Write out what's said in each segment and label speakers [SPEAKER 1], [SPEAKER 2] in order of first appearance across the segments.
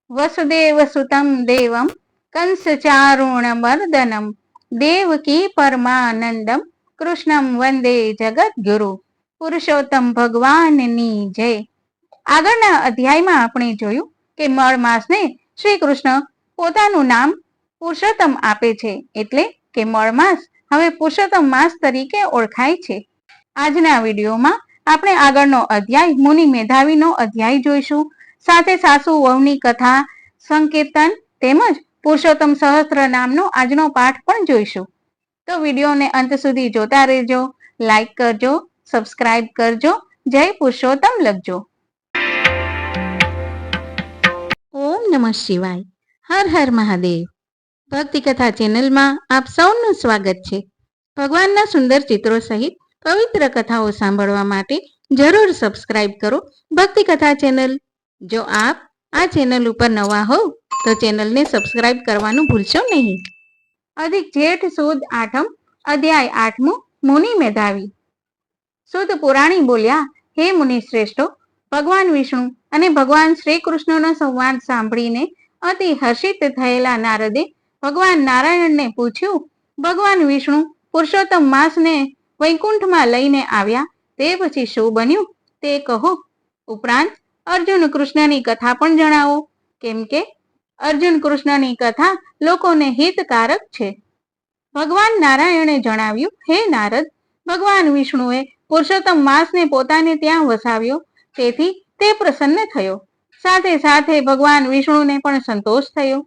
[SPEAKER 1] વસુદેવસુતમ દેવમ કંસચારુણમર્દનમ દેવકી પરમાનંદમ કૃષ્ણમ વંદે જગદગુરુ. પુરુષોત્તમ ભગવાનની જય. આગળના અધ્યાયમાં આપણે જોયું કે મળ માસને શ્રી કૃષ્ણ પોતાનું નામ પુરુષોત્તમ આપે છે, એટલે કે મળ માસ હવે પુરુષોત્તમ માસ તરીકે ઓળખાય છે. આજના વિડીયોમાં આપણે આગળનો અધ્યાય મુનિ મેધાવીનો અધ્યાય જોઈશું. સાથે સાસુ વહુની કથા, સંકીર્તન તેમજ પુરુષોત્તમ સહસ્ત્ર નામનો આજનો પાઠ પણ જોઈશું. તો વિડીયોને અંત સુધી જોતા રહેજો, લાઈક કરજો, સબસ્ક્રાઇબ કરજો, જય પુરુષોત્તમ લખજો. ઓમ નમઃ શિવાય. હર હર મહાદેવ. ભક્તિ કથા ચેનલમાં આપ સૌનું સ્વાગત છે. ભગવાનના સુંદર ચિત્રો સહિત પવિત્ર કથાઓ સાંભળવા માટે જરૂર સબસ્ક્રાઇબ કરો ભક્તિ કથા ચેનલ. જો આપ આ ચેનલ ઉપર નવા હો તો ચેનલને સબસ્ક્રાઇબ કરવાનું ભૂલશો નહીં. અધિક જેઠ સુદ આઠમ, અધ્યાય 8મું, મુનિ મેધાવી. સુદ પુરાણી બોલ્યા, હે મુનિ શ્રેષ્ઠો, ભગવાન વિષ્ણુ અને ભગવાન શ્રી કૃષ્ણનો સંવાદ સાંભળીને અતિ હર્ષિત થયેલા નારદે ભગવાન નારાયણને પૂછ્યું, ભગવાન વિષ્ણુ પુરુષોત્તમ માસને વૈકુંઠમાં લઈને આવ્યા તે પછી શું બન્યું તે કહો. ઉપરાંત અર્જુન કૃષ્ણની કથા પણ જણાવો, કેમ કે અર્જુન કૃષ્ણની કથા લોકોને હિતકારક છે. ભગવાન નારાયણે જણાવ્યું, હે નારદ, ભગવાન વિષ્ણુએ પુરુષોત્તમ માસને પોતાને ત્યાં વસાવ્યો, તેથી તે પ્રસન્ન થયો. સાથે સાથે ભગવાન વિષ્ણુને પણ સંતોષ થયો.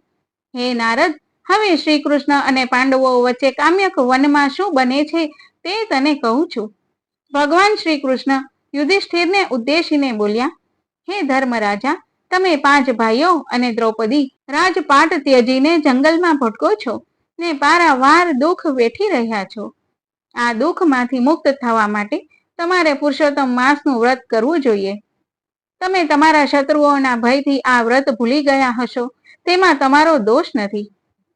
[SPEAKER 1] હે નારદ, હવે શ્રી કૃષ્ણ અને પાંડવો વચ્ચે કામ્યક વનમાં શું બને છે તે તને કહું છું. ભગવાન શ્રી કૃષ્ણ યુધિષ્ઠિરને ઉદ્દેશીને બોલ્યા, હે ધર્મરાજા, તમે 5 ભાઈઓ અને દ્રૌપદી રાજપાટ ત્યજીને જંગલમાં ભટકો છો ને પારાવાર દુઃખ વેઠી રહ્યા છો. આ દુઃખમાંથી મુક્ત થવા માટે તમારે પુરુષોત્તમ માસનું વ્રત કરવું જોઈએ. તમે તમારા શત્રુઓના ભયથી આ વ્રત ભૂલી ગયા હશો, તેમાં તમારો દોષ નથી.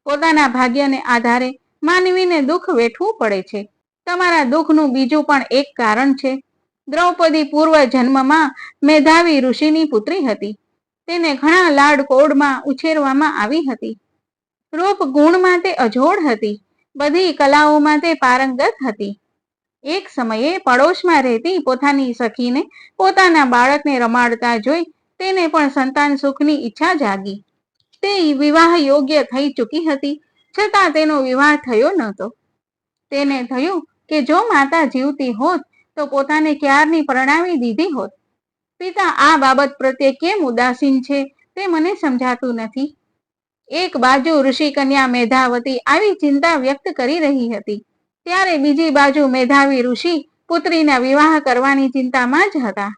[SPEAKER 1] પોતાના ભાગ્યને આધારે માનવીને દુઃખ વેઠવું પડે છે. તમારા દુઃખનું બીજું પણ એક કારણ છે. દ્રૌપદી પૂર્વ જન્મમાં મેધાવી ઋષિની પુત્રી હતી. તેને ઘણા લાડકોડમાં ઉછેરવામાં આવી હતી. રૂપ ગુણમાં તે અજોડ હતી. બધી કલાઓમાં તે પારંગત હતી. એક સમયે પડોશમાં રહેતી પોતાની સખીને પોતાના બાળકને રમાડતા જોઈ તેને પણ સંતાન સુખની ઈચ્છા જાગી. તે વિવાહ યોગ્ય થઈ ચૂકી હતી, છતાં તેનો વિવાહ થયો નહોતો. તેને થયું કે જો માતા જીવતી હોત તો પોતાને ક્યારની પરણાવી દીધી હોત. પિતા આ બાબત પ્રત્યે કેમ ઉદાસીન છે તે મને સમજાતું નથી. એક બાજુ ઋષિ કન્યા મેધાવતી આવી ચિંતા વ્યક્ત કરી રહી હતી, ત્યારે બીજી બાજુ મેધાવી ઋષિ પુત્રીના વિવાહ કરવાની ચિંતામાં જ હતા.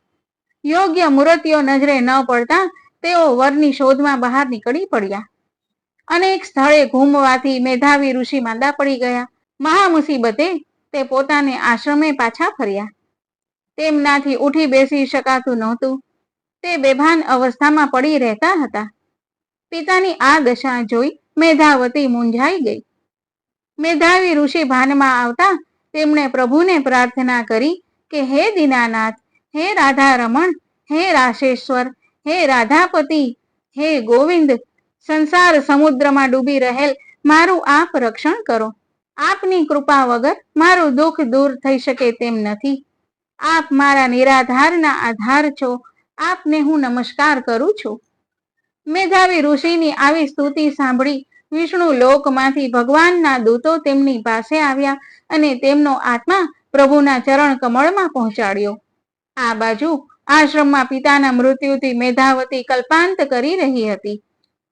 [SPEAKER 1] યોગ્ય મૂર્તિઓ નજરે ન પડતા તેઓ વરની શોધમાં બહાર નીકળી પડ્યા. અનેક સ્થળે ઘૂમવાથી મેધાવી ઋષિ માંદા પડી ગયા. મહા મુસીબતે તે પોતાને આશ્રમે પાછા ફર્યા. તેમનાથી ઉઠી બેસી શકાતું નહોતું. તે બેભાન અવસ્થામાં પડી રહેતા હતા. પિતાની આ દશા જોઈ મેધાવતી મૂંઝાઈ ગઈ. મેધાવી ઋષિ ભાનમાં આવતા તેમણે પ્રભુને પ્રાર્થના કરી કે હે દીનાનાથ, હે રાધા રમણ, હે રાશેશ્વર, હે રાધાપતિ, હે ગોવિંદ, સંસાર સમુદ્રમાં ડૂબી રહેલ મારું આપ રક્ષણ કરો. આપની કૃપા વગર મારું દુઃખ દૂર થઈ શકે તેમ નથી. આપ મારા નિરાધારના આધાર છો. આપને હું નમસ્કાર કરું છું. મેધાવી ઋષિની આવી સ્તુતિ સાંભળી વિષ્ણુ લોકમાંથી ભગવાનના દૂતો તેમની પાસે આવ્યા અને તેમનો આત્મા પ્રભુના ચરણ કમળમાં પહોંચાડ્યો. આ બાજુ આશ્રમમાં પિતાના મૃત્યુથી મેધાવતી કલ્પાંત કરી રહી હતી.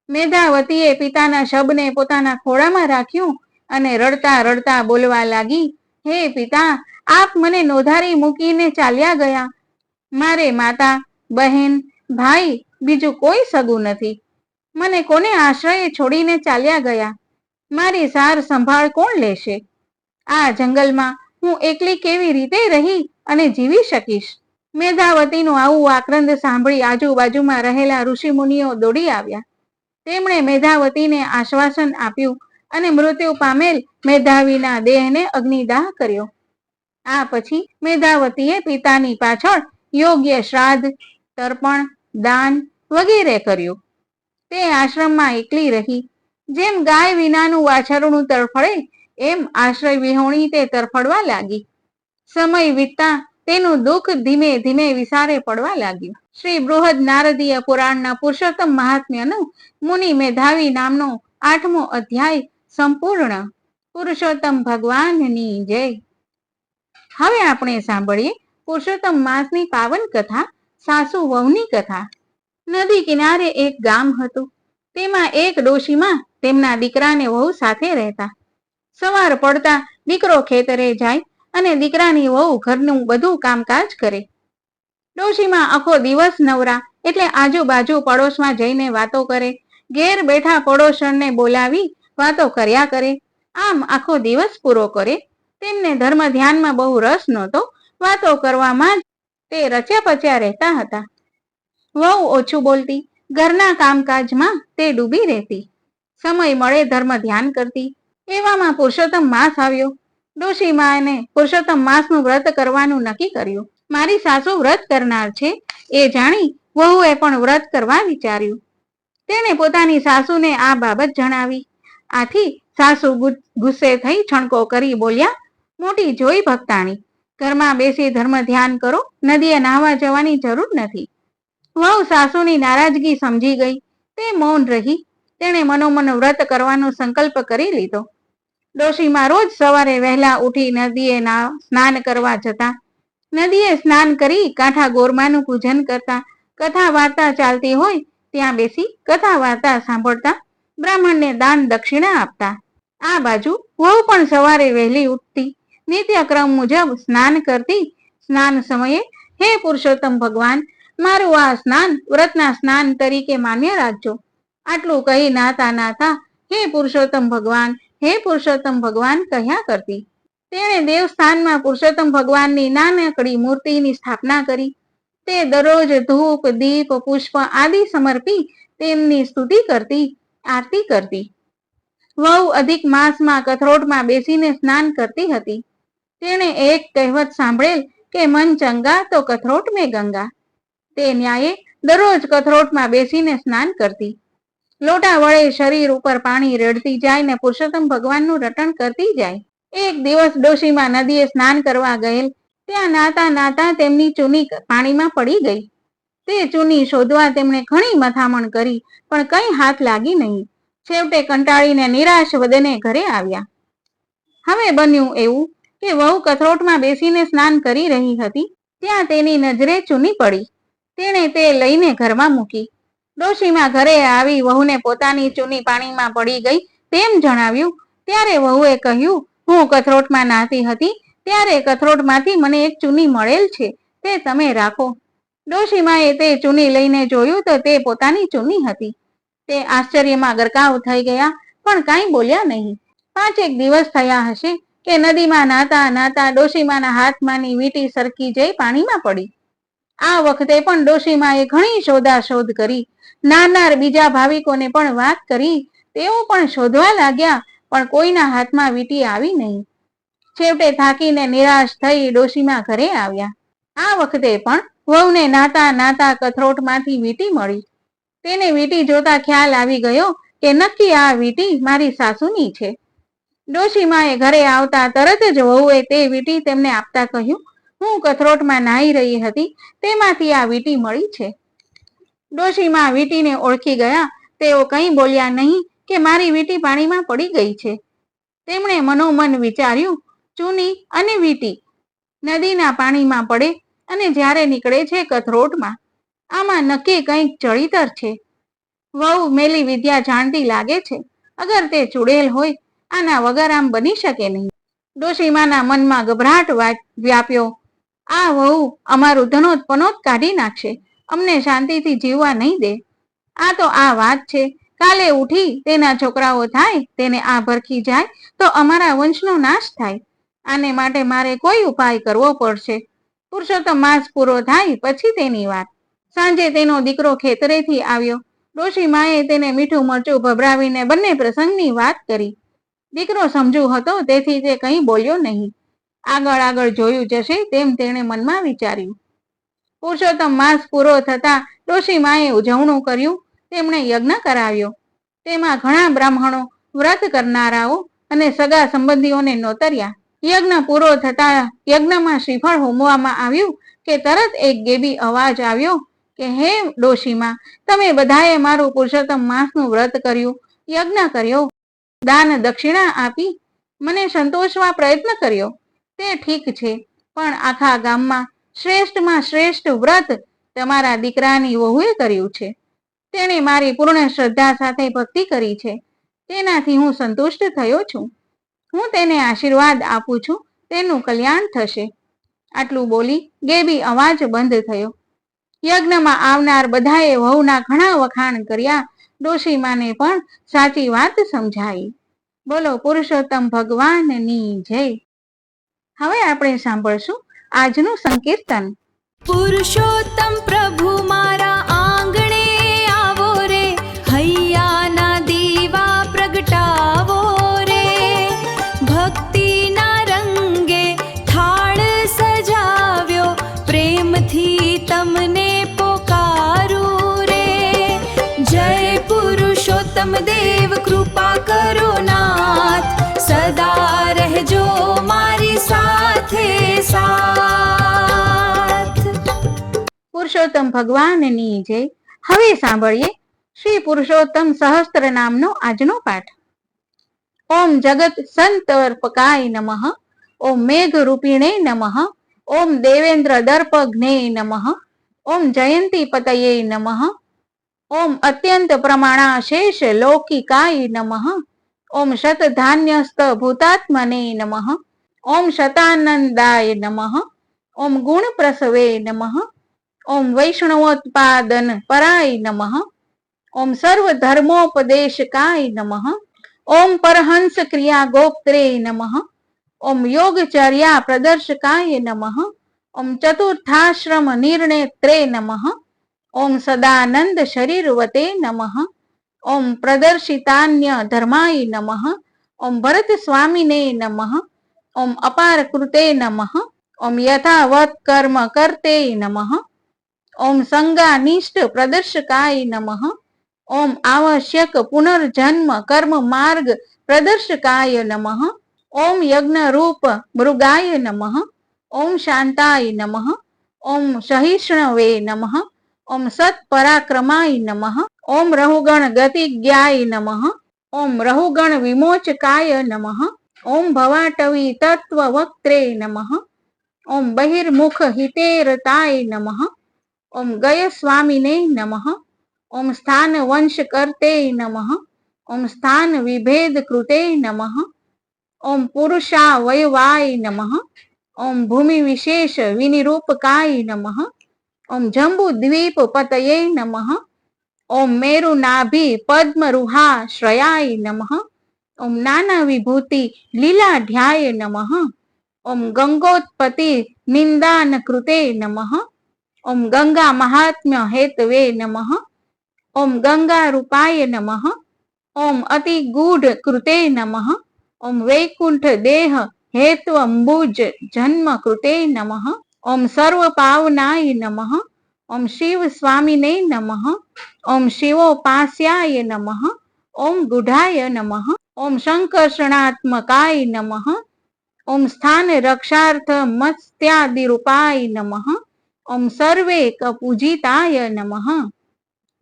[SPEAKER 1] મેધાવતીએ પિતાના શબને પોતાના ખોળામાં રાખ્યું અને રડતા રડતા બોલવા લાગી, હે પિતા, આપ મને નોધારી મૂકીને ચાલ્યા ગયા. મારે માતા, બહેન, ભાઈ બીજું કોઈ સગું નથી. મને કોને આશ્રય છોડીને ચાલ્યા ગયા. મારી સાર સંભાળ કોણ લેશે? આ જંગલમાં હું એકલી કેવી રીતે રહી અને જીવી શકીશ? મેધાવતીનું આવું આક્રંદ સાંભળી આજુબાજુમાં રહેલા ઋષિ મુનિઓ દોડી આવ્યા. તેમણે મેધાવતીને આશ્વાસન આપ્યું અને મૃત્યુ પામેલ મેધાવીના દેહને અગ્નિદાહ કર્યો. આ પછી મેધાવતીએ પિતાની પાછળ યોગ્ય શ્રાદ્ધ, તર્પણ, દાન વગેરે કર્યું. તે આશ્રમમાં એકલી રહી. જેમ ગાય વિનાનું વાછરડું તરફડે એમ આશ્રય વિહોણી તે તરફડવા લાગી. સમય વીતતા તેનું દુઃખ ધીમે ધીમે વિસારે પડવા લાગ્યું. શ્રી બૃહદ નારદીય પુરાણના પુરુષોત્તમ મહાત્મ્યનું મુનિ મેધાવી નામનો 8મો અધ્યાય સંપૂર્ણ. પુરુષોત્તમ ભગવાનની જય. હવે આપણે સાંભળીએ પુરુષોત્તમ માસની પાવન કથા, સાસુ વહુની કથા. નદી કિનારે એક ગામ હતું. તેમાં એક ડોશીમાં તેમના દીકરાને વહુ સાથે રહેતા. સવાર પડતા દીકરો ખેતરે જાય અને દીકરાની વહુ ઘરનું બધું કામકાજ કરે. ડોશીમાં આખો દિવસ નવરા એટલે આજુબાજુ પડોશમાં જઈને વાતો કરે. ઘેર બેઠા પડોશણને બોલાવી વાતો કર્યા કરે. આમ આખો દિવસ પૂરો કરે. તેમને ધર્મ ધ્યાનમાં બહુ રસ નહોતો. વાતો કરવામાં તે રચ્યા પચ્યા રહેતા હતા. વહુ ઓછું બોલતી, ઘરના કામકાજમાં તે ડૂબી રહેતી. સમય મળે ધર્મ ધ્યાન કરતી. એવામાં પુરુષોત્તમ માસ આવ્યો. ડોશી માને પુરુષોત્તમ માસનું વ્રત કરવાનું નક્કી કર્યું. મારી સાસુ વ્રત કરનાર છે એ જાણી વહુએ પણ વ્રત કરવા વિચાર્યું. તેણે પોતાની સાસુને આ બાબત જણાવી. આથી સાસુ ગુસ્સે થઈ છણકો કરી બોલ્યા, મોટી જોઈ ભક્તાણી, ઘરમાં બેસી ધર્મ ધ્યાન કરો, નદીએ નાહવા જવાની જરૂર નથી. વહુ સાસુની નારાજગી સમજી ગઈ. તે મૌન રહી. તેણે મનોમન વ્રત કરવાનો સંકલ્પ કરી લીધો. ડોશીમાં રોજ સવારે વહેલા ઉઠી નદીએ સ્નાન કરવા જતા. નદીએ સ્નાન કરી કાંઠા ગોરમાનું પૂજન કરતા. કથા વાર્તા ચાલતી હોય ત્યાં બેસી કથા વાર્તા સાંભળતા. બ્રાહ્મણને દાન દક્ષિણા આપતા. આ બાજુ વહુ પણ સવારે વહેલી ઉઠતી. નિત્યક્રમ મુજબ સ્નાન કરતી. સ્નાન સમયે, હે પુરુષોત્તમ ભગવાન, મારું આ સ્નાન વ્રતના સ્નાન તરીકે માન્ય રાખજો. આટલું કહી નાતા નાતા હે પુરુષોત્તમ ભગવાન, હે પુરુષોત્તમ ભગવાન કહ્યા કરતી. તેણે દેવસ્થાનમાં પુરુષોત્તમ ભગવાનની નાનકડી મૂર્તિની સ્થાપના કરી. તે દરરોજ ધૂપ, દીપ, પુષ્પ આદિ સમર્પી તેમની સ્તુતિ કરતી, આરતી કરતી. વહુ અધિક માસમાં કથરોટમાં બેસીને સ્નાન કરતી હતી. તેણે એક કહેવત સાંભળેલ કે મન ચંગા તો કથરોટ મેં ગંગા. તે ન્યાયે દરરોજ કથરોટમાં બેસીને સ્નાન કરતી. લોટા વડે શરીર ઉપર પાણી રેડતી જાય ને પુરુષોત્તમ ભગવાનનું રટણ કરતી જાય. એક દિવસ ડોશીમાં નદીએ સ્નાન કરવા ગયેલ. ત્યાં નાતા નાતા તેમની ચૂની પાણીમાં પડી ગઈ. તે ચૂની શોધવા તેમણે ઘણી મથામણ કરી, પણ કંઈ હાથ લાગી નહીં. છેવટે કંટાળીને નિરાશ વદને ઘરે આવ્યા. હવે બન્યું એવું કે વહુ કથરોટમાં બેસીને સ્નાન કરી રહી હતી. ત્યાં તેની નજરે ચૂની પડી. તેણે તે લઈને ઘરમાં મૂકી. ડોશીમાં ઘરે આવી વહુને પોતાની ચૂની પાણીમાં પડી ગઈ તેમ જણાવ્યું. ત્યારે વહુએ કહ્યું, હું કથરોટમાં નાહતી હતી ત્યારે કથરોટમાંથી મને એક ચૂની મળેલ છે, તે તમે રાખો. ડોશીમાએ તે ચૂની લઈને જોયું તો તે પોતાની ચૂની હતી. તે આશ્ચર્યમાં ગરકાવ થઈ ગયા, પણ કાંઈ બોલ્યા નહીં. 5 દિવસ થયા હશે કે નદીમાં નાતા નાતા ડોશીમાના હાથમાંની વીંટી સરકી જઈ પાણીમાં પડી. આ વખતે પણ ડોશીમાએ ઘણી શોધાશોધ કરી. નાનાર બીજા ભાવિકોને પણ વાત કરી. તેઓ પણ શોધવા લાગ્યા, પણ કોઈના હાથમાં વીંટી આવી નહીં. છેવટે થાકીને નિરાશ થઈ ડોશીમા ઘરે આવ્યા. આ વખતે પણ વહુને નાતા નાતા કથરોટમાંથી વીંટી મળી. તેને વીંટી જોતા ખ્યાલ આવી ગયો કે નક્કી આ વીંટી મારી સાસુની છે. ડોશીમાએ ઘરે આવતા તરત જ વહુએ તે વીંટી તેમને આપતા કહ્યું, હું કથરોટમાં નાહી રહી હતી તેમાંથી આ વીંટી મળી છે. ડોશીમા વીંટીને ઓળખી ગયા. તેઓ કંઈ બોલ્યા નહીં કે મારી વીંટી પાણીમાં પડી ગઈ છે. તેમણે મનોમન વિચાર્યું, ચૂની અને વીંટી નદીના પાણીમાં પડે અને જ્યારે નીકળે છે કથરોટમાં, આમાં નક્કી કંઈક ચડિતર છે. વહુ મેલી વિદ્યા જાણતી લાગે છે. અગર તે ચૂડેલ હોય, આના વગર આમ બની શકે નહીં. ડોશીમાના મનમાં ગભરાટ વ્યાપ્યો. આ વહુ અમારું ધનોત પનોત કાઢી નાખશે, અમને શાંતિથી જીવવા નહીં દે. આ તો આ વાત છે. કાલે ઉઠી તેના છોકરાઓ થાય, તેને આ ભરખી જાય તો અમારા વંશનો નાશ થાય. આને માટે મારે કોઈ ઉપાય કરવો પડશે. પુરુષોત્તમ માસ પૂરો થાય પછી તેની વાત. સાંજે તેનો દીકરો ખેતરેથી આવ્યો. ડોશીમાએ તેને મીઠું મરચું ભભરાવીને બંને પ્રસંગની વાત કરી. દીકરો સમજુ હતો તેથી તે કંઈ બોલ્યો નહીં. આગળ આગળ જોયું જશે તેમ તેણે મનમાં વિચાર્યું. પુરુષોત્તમ માસ પૂરો થતા ડોશીમાએ ઉજવણું કર્યું. તેમણે યજ્ઞ કરાવ્યો. તેમાં ઘણા બ્રાહ્મણો, વ્રત કરનારાઓ અને સગા સંબંધીઓને નોતર્યા. યજ્ઞ પૂરો થતા યજ્ઞમાં શ્રીફળ હોમવામાં આવ્યું કે તરત એક ગેબી અવાજ આવ્યો કે હે ડોશીમાં, તમે બધાએ મારું પુરુષોત્તમ માસનું વ્રત કર્યું, યજ્ઞ કર્યો, દાન દક્ષિણા આપી, મને સંતોષવા પ્રયત્ન કર્યો, તે ઠીક છે, પણ આખા ગામમાં શ્રેષ્ઠમાં શ્રેષ્ઠ વ્રત તમારા દીકરાની વહુએ કર્યું છે. તેણે મારી પૂર્ણ શ્રદ્ધા સાથે ભક્તિ કરી છે. તેનાથી હું સંતુષ્ટ થયો છું. હું તેને આશીર્વાદ આપું છું, તેનું કલ્યાણ થશે. આટલું બોલી ગેબી અવાજ બંધ થયો. યજ્ઞમાં આવનાર બધાએ વહુના ઘણા વખાણ કર્યા. ડોશીમાને પણ સાચી વાત સમજાઈ. બોલો પુરુષોત્તમ ભગવાનની જય. હવે આપણે સાંભળશું આજનું સંકીર્તન.
[SPEAKER 2] પુરુષોત્તમ પ્રભુ મારા આંગણે આવો રે, હૈયાના દીવા પ્રગટાવો રે, ભક્તિના રંગે થાળ સજાવ્યો, પ્રેમથી તમને પોકારું રે. જય પુરુષોત્તમ દેવ, કૃપા કરો નાથ, સદા રહેજો મારી સાથે સાથ.
[SPEAKER 1] પુરુષોત્તમ ભગવાનની જય. હવે સાંભળીએ શ્રી પુરુષોત્તમ સહસ્ત્ર નામનો આજનો પાઠ. ઓમ જગત સંતર્પકાય નમઃ, ઓમ મેઘ રૂપિણે નમઃ, ઓમ દેવેન્દ્ર દર્પઘ્ને નમઃ, ઓમ જયંતી પતયે નમઃ, ઓમ અત્યંત પ્રમાણાશેષ લૌકિકાય નમઃ, ઓમ શતધાન્યસ્ત ભૂતાત્મને નમઃ, ઓમ શતાનંદાય નમઃ, ઓમ ગુણ પ્રસવે નમઃ, ઓમ વૈષ્ણવોત્પાદન પરાય નમઃ, ઓમ સર્વધર્મોપદેશકાય નમઃ, ઓમ પરહંસ ક્રિયા ગોપ્ત્રે નમઃ, ઓમ યોગચર્યા પ્રદર્શકાય નમઃ, ઓમ ચતુર્થાશ્રમ નિર્ણેત્રે નમઃ, ઓમ સદાનંદ શરીરવતે નમઃ, ઓમ પ્રદર્શિતાન્ય ધર્માય નમઃ, ઓમ ભરત સ્વામિને નમઃ, ઓમ અપાર કૃતે નમઃ, ઓમ યથાવત કર્મ કર્તે નમઃ, ઓમ સંગાનિષ્ઠ પ્રદર્શકાય નમઃ, ઓમ આવશ્યક પુનર્જન્મ કર્મ માર્ગ પ્રદર્શકાય નમઃ, ઓમ યજ્ઞ રૂપ મૃગાય નમઃ, ઓમ શાંતાય નમઃ, ઓમ સહિષ્ણવે નમઃ, ઓમ સત્પરાક્રમાય નમઃ, ઓમ રહુગણ ગતિજ્ઞાય નમઃ, ઓમ રહુગણ વિમોચકાય નમઃ, ઓમ ભવાટવી તત્વવક્ત્રે નમઃ, ઓમ બહિર્મુખ હિતેરતાય નમઃ, ઓમ ગય સ્વામિને નમઃ, ઓમ સ્થાન વંશ કર્તે નમઃ, ઓમ સ્થાન વિભેદ કૃતે નમઃ, ઓમ પુરુષાવયવાય નમઃ, ઓમ ભૂમિ વિશેષ વિનિરૂપકાય નમઃ, ઓમ જંબુ દ્વીપ પતયે નમઃ, ઓમ મેરુ નાભિ પદ્મરુહા શ્રયાય નમઃ, ઓમ નાના વિભૂતિ લીલાઢ્યાય નમઃ, ઓમ ગંગોત્પત્તિ નિંદાન કૃતે નમઃ, ઓમ ગંગા મહાત્મ્ય હેતવે નમઃ, ઓમ ગંગા રૂપાય નમઃ, ઓમ અતિ ગૂઢ કૃતે નમઃ, ઓમ વૈકુંઠ દેહ હેત્વંબુજ જન્મ કૃતે નમઃ, ઓમ સર્વ પાવનાય નમઃ, ઓમ શિવ સ્વામિને નમઃ, ઓમ શિવોપાસ્યાય નમઃ, ઓમ ગુઢાય નમઃ, ઓમ સંકર્ષણાત્મકાય નમઃ, ઓમ સ્થાન રક્ષાર્થ મત્સ્યાદિરૂપાય નમઃ, ઓમ સર્વે કપૂજિતાય નમઃ.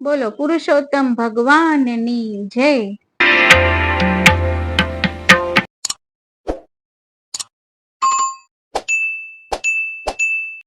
[SPEAKER 1] બોલો પુરુષોત્તમ ભગવાનની જય.